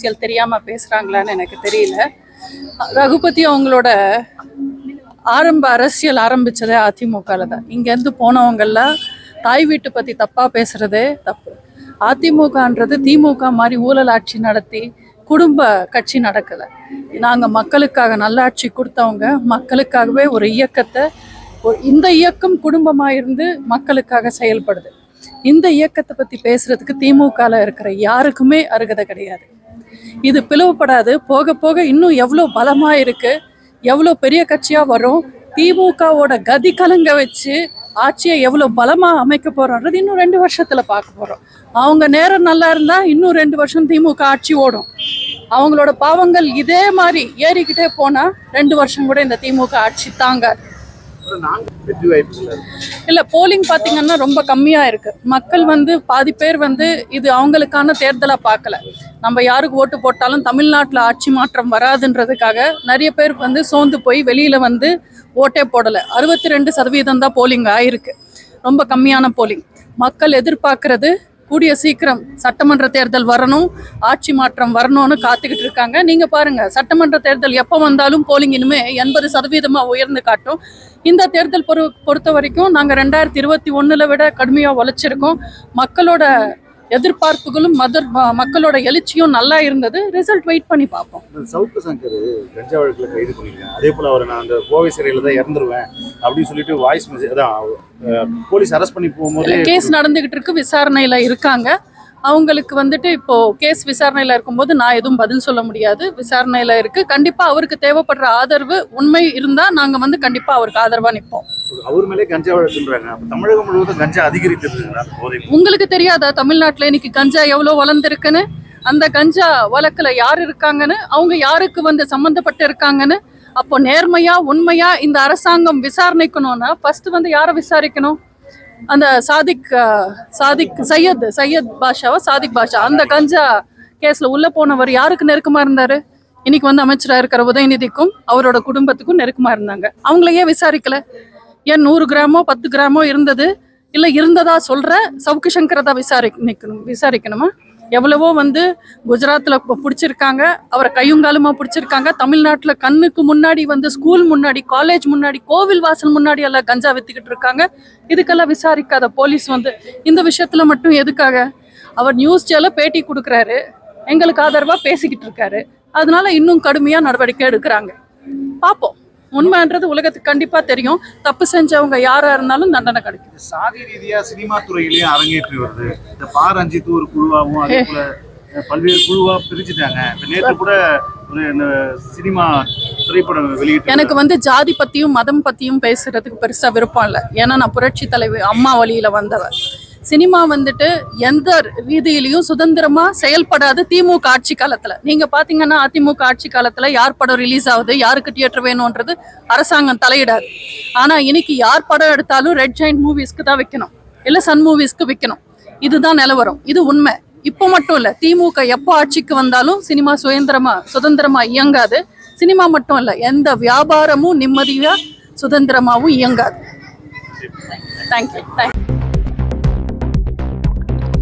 அரசியல் தெரியாமல் பேசுகிறாங்களான்னு எனக்கு தெரியல. ரகுபதி அவங்களோட அரசியல் ஆரம்பித்ததே அதிமுகவில் தான். இங்கேருந்து போனவங்கெல்லாம் தாய் வீட்டு பற்றி தப்பாக பேசுகிறதே தப்பு. அதிமுகன்றது திமுக மாதிரி ஊழல் ஆட்சி நடத்தி குடும்ப கட்சி நடக்கலை. நாங்கள் மக்களுக்காக நல்லாட்சி கொடுத்தவங்க, மக்களுக்காகவே ஒரு இயக்கத்தை, இந்த இயக்கம் குடும்பமாக இருந்து மக்களுக்காக செயல்படுது. இந்த இயக்கத்தை பற்றி பேசுறதுக்கு திமுகவில் இருக்கிற யாருக்குமே அருகதை கிடையாது. இது பிளவுபடாது. போக போக இன்னும் எவ்வளோ பலமாக இருக்குது, எவ்வளோ பெரிய கட்சியாக வரும், திமுகவோட கதி கலங்க வச்சு ஆட்சியை எவ்வளோ பலமாக அமைக்க போகிறோன்றது இன்னும் 2 வருஷத்தில் பார்க்க போகிறோம். அவங்க நேரம் நல்லா இருந்தால் இன்னும் 2 வருஷம் திமுக ஆட்சி ஓடும். அவங்களோட பாவங்கள் இதே மாதிரி ஏறிக்கிட்டே போனால் 2 வருஷம் கூட இந்த திமுக ஆட்சி தாங்காது. இல்லை, போலிங் பார்த்தீங்கன்னா ரொம்ப கம்மியாக இருக்குது. மக்கள் பாதி பேர் இது அவங்களுக்கான தேர்தலாக பார்க்கல. நம்ம யாருக்கு ஓட்டு போட்டாலும் தமிழ்நாட்டில் ஆட்சி மாற்றம் வராதுன்றதுக்காக நிறைய பேர் சோர்ந்து போய் வெளியில் ஓட்டே போடலை. 62% தான் போலிங் ஆயிருக்கு. ரொம்ப கம்மியான போலிங். மக்கள் எதிர்பார்க்கறது கூடிய சீக்கிரம் சட்டமன்ற தேர்தல் வரணும், ஆட்சி மாற்றம் வரணும்னு காத்துக்கிட்டு இருக்காங்க. நீங்கள் பாருங்கள், சட்டமன்ற தேர்தல் எப்போ வந்தாலும் போலிங் இனிமே 80% உயர்ந்து காட்டும். இந்த தேர்தல் பொறுத்த வரைக்கும் நாங்கள் 2021 விட கடுமையாக உழைச்சிருக்கோம். மக்களோட எதிர்பார்ப்புகளும் மக்களோட எழுச்சியும் நல்லா இருந்தது. ரிசல்ட் வெயிட் பண்ணி பார்ப்போம். சவுக்கு சங்கர் கஞ்சா வழக்கில் கைது பண்ணிருக்கேன். அதே போல் அவர் நான் அந்த கோவை சிறையில் தான் இறந்துருவேன் அப்படின்னு சொல்லிட்டு வாய்ஸ் மெசேஜ் அதான் போலீஸ் அரெஸ்ட் பண்ணி போகும்போது கேஸ் நடந்துகிட்டு இருக்கு, விசாரணையில் இருக்காங்க. அவங்களுக்கு இப்போ கேஸ் விசாரணையில் இருக்கும்போது நான் எதுவும் பதில் சொல்ல முடியாது. விசாரணையில் இருக்கு. கண்டிப்பா அவருக்கு தேவைப்படுற ஆதரவு உண்மை இருந்தா நாங்க கண்டிப்பா அவருக்கு ஆதரவா நிற்போம். அவர் மேலே கஞ்சா வளர்த்துறாங்க. தமிழகம் முழுவதும் கஞ்சா அதிகரித்திருக்குங்களா? உங்களுக்கு தெரியாதா தமிழ்நாட்டில் இன்னைக்கு கஞ்சா எவ்வளோ வளர்ந்துருக்குன்னு? அந்த கஞ்சா வழக்குல யார் இருக்காங்கன்னு, அவங்க யாருக்கு சம்மந்தப்பட்டு இருக்காங்கன்னு, அப்போ நேர்மையா உண்மையா இந்த அரசாங்கம் விசாரணைக்கணும்னா ஃபர்ஸ்ட் யாரை விசாரிக்கணும்? அந்த சையத் பாஷா அந்த கஞ்சா கேஸ்ல உள்ள போனவர் யாருக்கு நெருக்கமா இருந்தாரு? இன்னைக்கு அமைச்சராக இருக்கிற உதயநிதிக்கும் அவரோட குடும்பத்துக்கும் நெருக்கமா இருந்தாங்க. அவங்களையே விசாரிக்கல. ஏன் 100 கிராமோ 10 கிராமோ இருந்தது இல்ல இருந்ததா சொல்ற சவுக்கு சங்கரை தான் விசாரிக்கணுமா? எவ்வளவோ குஜராத்ல பிடிச்சிருக்காங்க, அவரை கையுங்காலுமா பிடிச்சிருக்காங்க. தமிழ்நாட்டுல கண்ணுக்கு முன்னாடி ஸ்கூல் முன்னாடி, காலேஜ் முன்னாடி, கோவில் வாசல் முன்னாடி எல்லாம் கஞ்சா வித்துக்கிட்டு இருக்காங்க. இதுக்கெல்லாம் விசாரிக்காத போலீஸ் இந்த விஷயத்துல மட்டும் எதுக்காக? அவர் நியூஸ் சேனல்ல பேட்டி கொடுக்குறாரு, எங்களுக்கு ஆதரவா பேசிக்கிட்டு இருக்காரு. அதனால இன்னும் கடுமையா நடவடிக்கை எடுக்கிறாங்க. பார்ப்போம். உண்மைன்றது உலகத்துக்கு கண்டிப்பா தெரியும். தப்பு செஞ்சவங்க யாரா இருந்தாலும் தண்டனை கிடைக்கும். சாதி ரீதியா சினிமா துறையிலேயே அரங்கேற்றி வருது. இந்த ரஞ்சித் ஒரு குழுவாகவும் அதே போல பல்வேறு குழுவா பிரிச்சுட்டாங்க. நேற்று கூட ஒரு சினிமா திரைப்படம் வெளியிட்டு எனக்கு ஜாதி பத்தியும் மதம் பத்தியும் பேசுறதுக்கு பெருசா விருப்பம் இல்லை. ஏன்னா நான் புரட்சி தலைவி அம்மா வழியில வந்தவன். சினிமா எந்த ரீதியிலையும் சுதந்திரமா செயல்படாது. திமுக ஆட்சி காலத்துல நீங்க பாத்தீங்கன்னா, அதிமுக ஆட்சி காலத்துல யார் படம் ரிலீஸ் ஆகுது, யாருக்கு தியேட்டர் வேணும்ன்றது அரசாங்கம் தலையிடாது. ஆனா இன்னைக்கு யார் படம் எடுத்தாலும் ரெட் ஜெயிண்ட் மூவிஸ்க்கு தான் வைக்கணும், இல்ல சன் மூவிஸ்க்கு வைக்கணும். இதுதான் நிலவரம். இது உண்மை. இப்போ மட்டும் இல்ல, திமுக எப்போ ஆட்சிக்கு வந்தாலும் சினிமா சுதந்திரமா இயங்காது. சினிமா மட்டும் இல்ல, எந்த வியாபாரமும் நிம்மதியா சுதந்திரமாவும் இயங்காது. தேங்க்யூ.